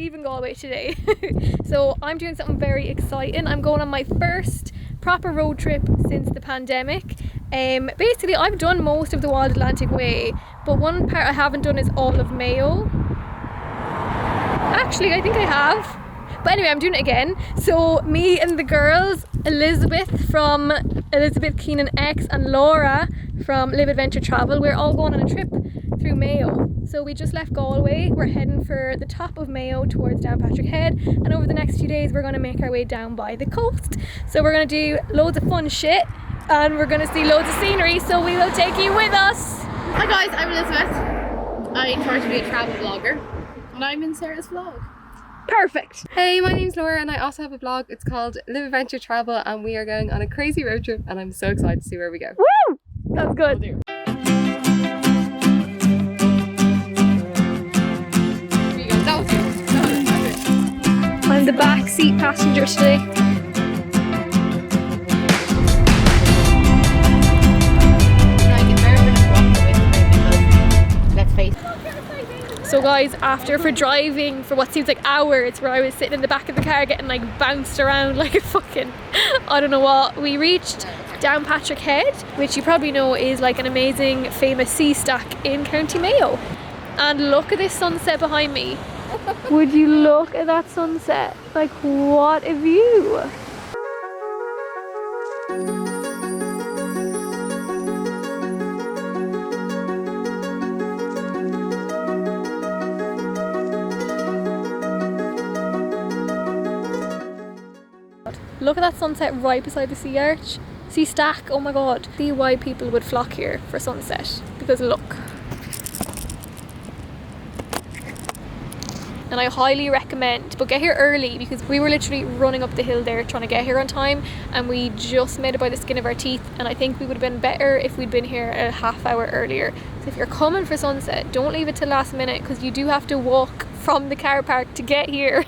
leaving Galway today. So I'm doing something very exciting. I'm going on my first proper road trip since the pandemic. Basically I've done most of the Wild Atlantic Way, but one part I haven't done is all of Mayo. Actually, I think I have. But anyway, I'm doing it again. So me and the girls, Elizabeth from Elizabeth Keenan X and Laura from Live Adventure Travel, we're all going on a trip through Mayo. So we just left Galway. We're heading for the top of Mayo towards Downpatrick Head, and over the next few days we're going to make our way down by the coast. So we're going to do loads of fun shit and we're going to see loads of scenery, so we will take you with us. Hi guys, I'm Elizabeth. I try to be a travel vlogger and I'm in Sarah's vlog. Perfect. Hey, my name's Laura and I also have a blog. It's called Live Adventure Travel and we are going on a crazy road trip and I'm so excited to see where we go. Woo! That's good. I'm the back seat passenger today. Let's face it. So guys, after driving for what seems like hours, where I was sitting in the back of the car getting like bounced around like a fucking I don't know what, we reached Downpatrick Head, which you probably know is like an amazing famous sea stack in County Mayo. And look at this sunset behind me. Would you look at that sunset? Like, what a view! Look at that sunset right beside the sea arch. Sea stack, oh my god. See why people would flock here for sunset. Because look. And I highly recommend, but get here early because we were literally running up the hill there trying to get here on time and we just made it by the skin of our teeth, and I think we would have been better if we'd been here a half hour earlier. So if you're coming for sunset, don't leave it till last minute because you do have to walk from the car park to get here.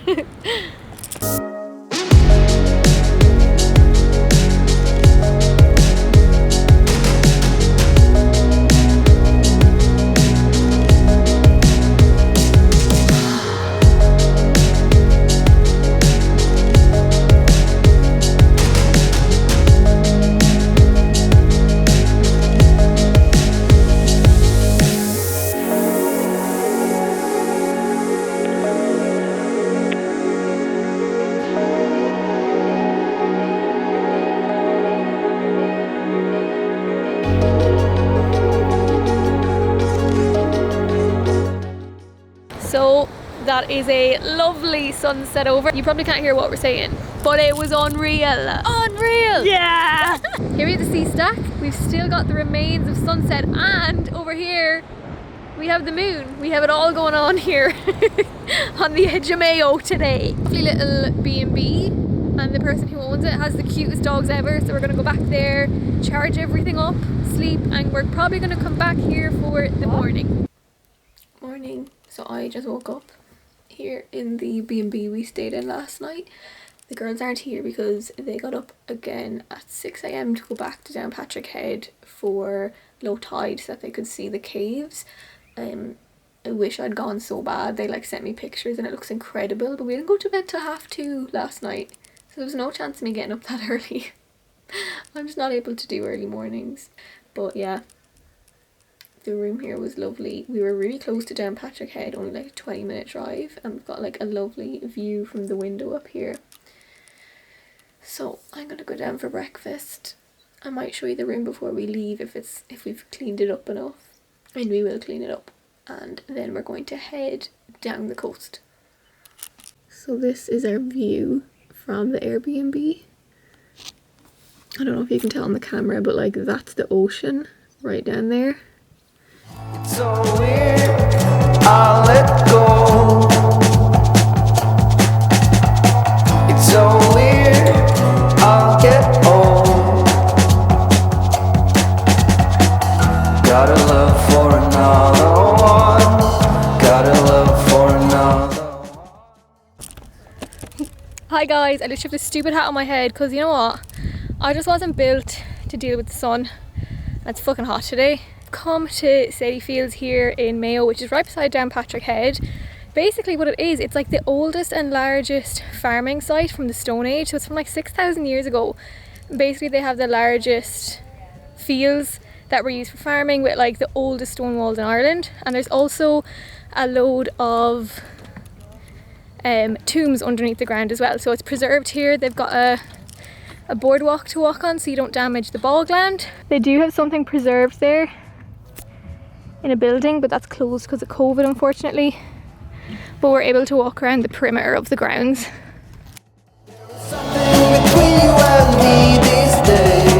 So that is a lovely sunset over. You probably can't hear what we're saying, but it was unreal. Unreal! Yeah! Here we have the sea stack. We've still got the remains of sunset, and over here we have the moon. We have it all going on here on the edge of Mayo today. Lovely little B&B, and the person who owns it has the cutest dogs ever, so we're going to go back there, charge everything up, sleep, and we're probably going to come back here for the morning. Morning. So I just woke up here in the B&B we stayed in last night. The girls aren't here because they got up again at 6 AM to go back to Downpatrick Head for low tide so that they could see the caves. I wish I'd gone so bad. They like sent me pictures and it looks incredible, but we didn't go to bed till 2:30 last night, so there was no chance of me getting up that early. I'm just not able to do early mornings. But yeah, the room here was lovely. We were really close to Downpatrick Head, only like a 20-minute drive, and we've got like a lovely view from the window up here. So I'm gonna go down for breakfast. I might show you the room before we leave if we've cleaned it up enough, and we will clean it up, and then we're going to head down the coast. So this is our view from the Airbnb. I don't know if you can tell on the camera, but like that's the ocean right down there. It's so weird, I'll let go. It's so weird, I'll get old. Got a love for another one. Got a love for another one. Hi guys, I literally have this stupid hat on my head because you know what? I just wasn't built to deal with the sun. It's fucking hot today. Come to Ceide Fields here in Mayo, which is right beside Downpatrick Head. basically what it is, it's like the oldest and largest farming site from the Stone Age. So it's from like 6,000 years ago. Basically they have the largest fields that were used for farming with like the oldest stone walls in Ireland. And there's also a load of tombs underneath the ground as well. So it's preserved here. They've got a boardwalk to walk on so you don't damage the bogland. They do have something preserved there in a building, but that's closed because of COVID, unfortunately. But we're able to walk around the perimeter of the grounds. Something between you and me these days.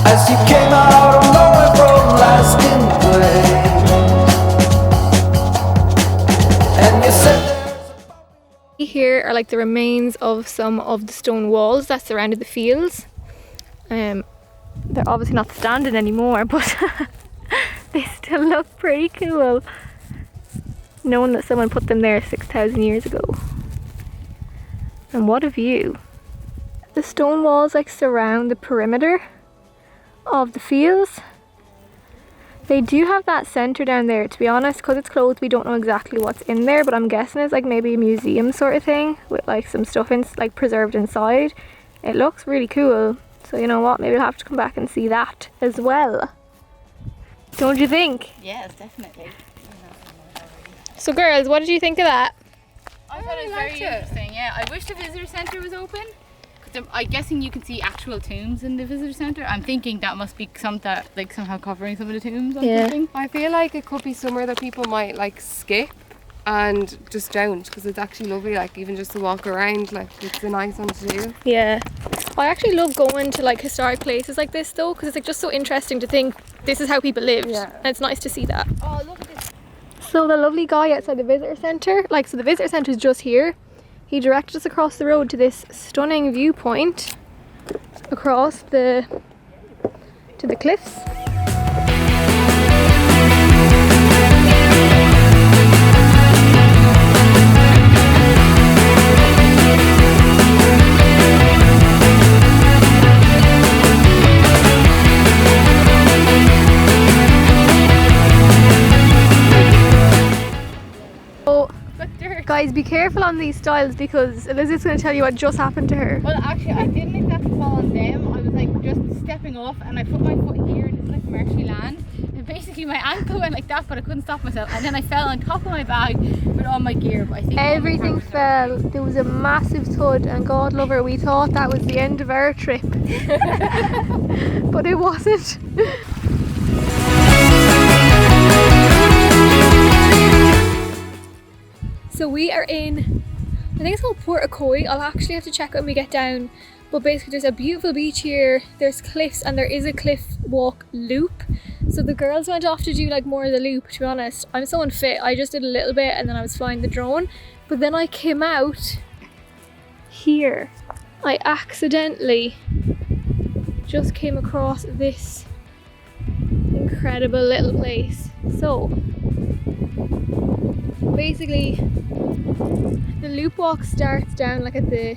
As you came out of nowhere from last in place, and you said Here are like the remains of some of the stone walls that surrounded the fields. They're obviously not standing anymore, but they still look pretty cool, knowing that someone put them there 6,000 years ago. And what a view. The stone walls like surround the perimeter of the fields. They do have that centre down there. To be honest, because it's closed, we don't know exactly what's in there, but I'm guessing it's like maybe a museum sort of thing with like some stuff like preserved inside. It looks really cool. So you know what, maybe we'll have to come back and see that as well. Don't you think? Yes, definitely. So girls, what did you think of that? I thought it was very interesting, yeah. I wish the visitor centre was open. I'm guessing you can see actual tombs in the visitor centre. I'm thinking that must be somehow covering some of the tombs or something. I feel like it could be somewhere that people might like skip and just don't, because it's actually lovely, like even just to walk around, like it's a nice one to do. Yeah. I actually love going to like historic places like this though, because it's like just so interesting to think this is how people lived. Yeah. And it's nice to see that. Oh, look at this. So the lovely guy outside the visitor centre, so the visitor centre is just here. He directed us across the road to this stunning viewpoint across to the cliffs. Guys, be careful on these stiles because Elizabeth's going to tell you what just happened to her. Well, actually, I didn't exactly fall on them. I was like just stepping off and I put my foot here and it's like marshy land. And basically my ankle went like that, but I couldn't stop myself. And then I fell on top of my bag with all my gear. But I think everything fell. There was a massive thud, and God love her, we thought that was the end of our trip. But it wasn't. So we are in, I think it's called Portacloy. I'll actually have to check it when we get down. But basically there's a beautiful beach here, there's cliffs, and there is a cliff walk loop. So the girls went off to do like more of the loop, to be honest. I'm so unfit, I just did a little bit and then I was flying the drone. But then I came out here. I accidentally just came across this incredible little place. So basically the loop walk starts down like at the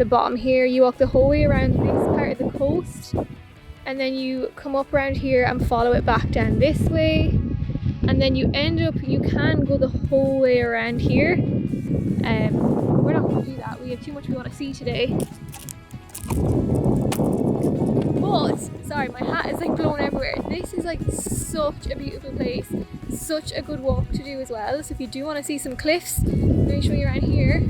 bottom here. You walk the whole way around this part of the coast and then you come up around here and follow it back down this way, and then you end up, you can go the whole way around here. We're not going to do that, we have too much we want to see today. But, sorry, my hat is like blown everywhere. This is like such a beautiful place, such a good walk to do as well. So if you do want to see some cliffs, let me show you around here.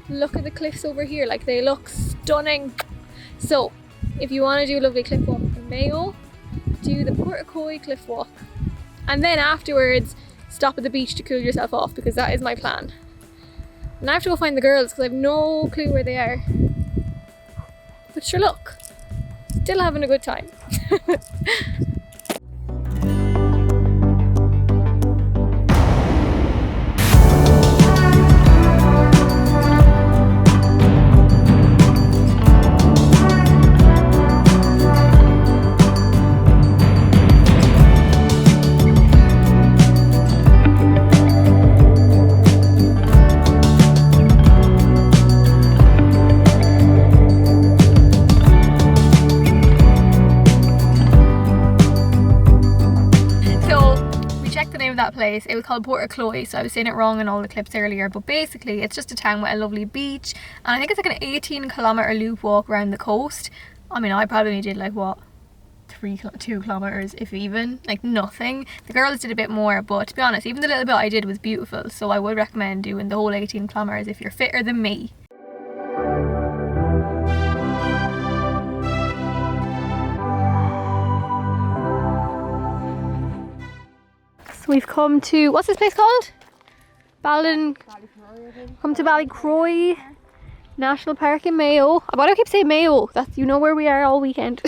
Look at the cliffs over here, like they look stunning. So if you want to do a lovely cliff walk in Mayo, do the Portacloy cliff walk. And then afterwards, stop at the beach to cool yourself off, because that is my plan. And I have to go find the girls because I have no clue where they are. But sure, look, still having a good time. place. It was called Portacloy, so I was saying it wrong in all the clips earlier, but basically it's just a town with a lovely beach, and I think it's like an 18-kilometre loop walk around the coast. I mean, I probably did like what, 2 kilometres if even, like nothing. The girls did a bit more, but to be honest, even the little bit I did was beautiful, so I would recommend doing the whole 18 kilometres if you're fitter than me. So we've come to, what's this place called? Ballycroy. Come to Ballycroy National Park in Mayo. Why do I keep saying Mayo? That's, you know where we are all weekend.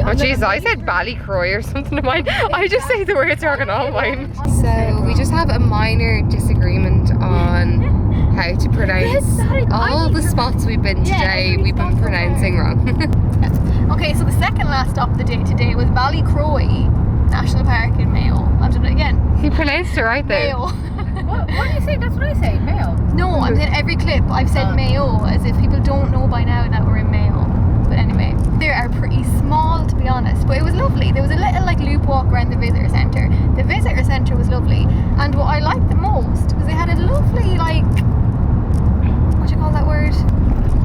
Oh jeez, I said Ballycroy or something of mine. I just say the words wrong on mine. So we just have a minor disagreement on how to pronounce all the spots we've been today. We've been pronouncing wrong. Okay, so the second last stop of the day today was Ballycroy National Park in Mayo. I'm doing it again. You pronounced it right there. Mayo. What do you say? That's what I say, Mayo. No, I'm saying every clip I've said Mayo, as if people don't know by now that we're in Mayo. But anyway, they are pretty small to be honest, but it was lovely. There was a little like loop walk around the visitor centre. The visitor centre was lovely, and what I liked the most was they had a lovely like, what do you call that word?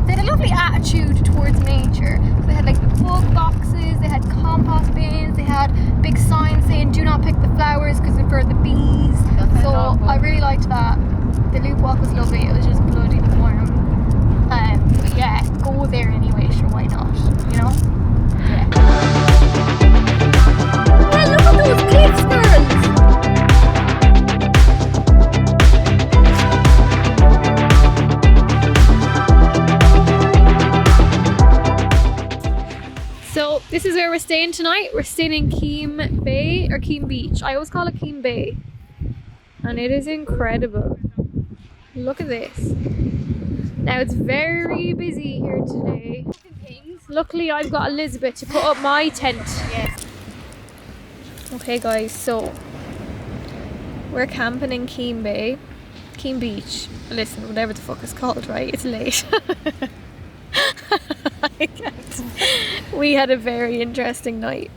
They had a lovely attitude towards nature. So they had like the bug boxes, they had compost bins, they had big signs saying do not pick the flowers because they're for the bees. So I really liked that. The loop walk was lovely. It was just bloody warm. But yeah, go there anyway, sure, why not, you know? Yeah. Well, look at those cliffs, girls! So, this is where we're staying tonight. We're staying in Keem Bay, or Keem Beach. I always call it Keem Bay. And it is incredible. Look at this. Now it's very busy here today. Luckily I've got Elizabeth to put up my tent. Yes. Okay guys, so we're camping in Keem Bay, Keem Beach. Listen, whatever the fuck it's called, right? It's late. I can't. We had a very interesting night.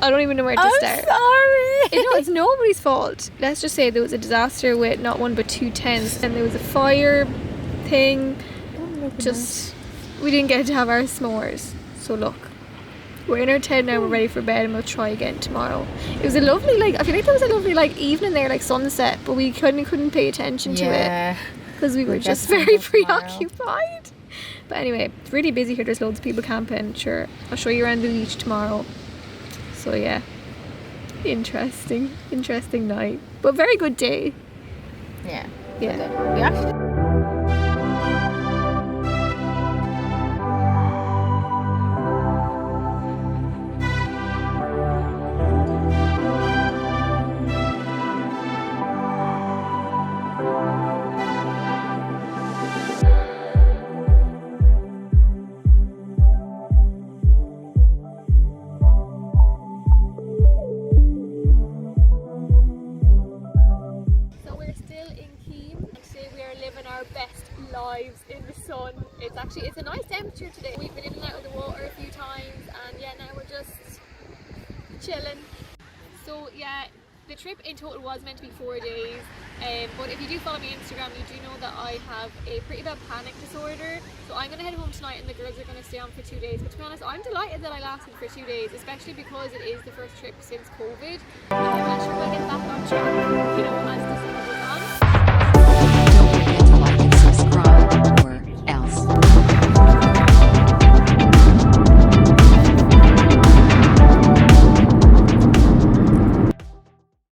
I don't even know where to start. Sorry. It's nobody's fault. Let's just say there was a disaster with not one but 2 tents, and there was a fire thing. We didn't get to have our s'mores. So look, we're in our tent now, we're ready for bed, and we'll try again tomorrow. It was a lovely, like, I feel like there was a lovely like evening there, like sunset, but we couldn't pay attention to it because we were just very preoccupied. But anyway, it's really busy here. There's loads of people camping. Sure, I'll show you around the beach tomorrow. So yeah, interesting night, but very good day. Yeah. Yeah. We actually. It's a nice temperature today. We've been in and out of the water a few times, and yeah, now we're just chilling. So yeah, the trip in total was meant to be 4 days, but if you do follow me on Instagram, you do know that I have a pretty bad panic disorder. So I'm going to head home tonight and the girls are going to stay on for 2 days. But to be honest, I'm delighted that I lasted for 2 days, especially because it is the first trip since COVID. I'm not sure we'll get back on track, you know, as this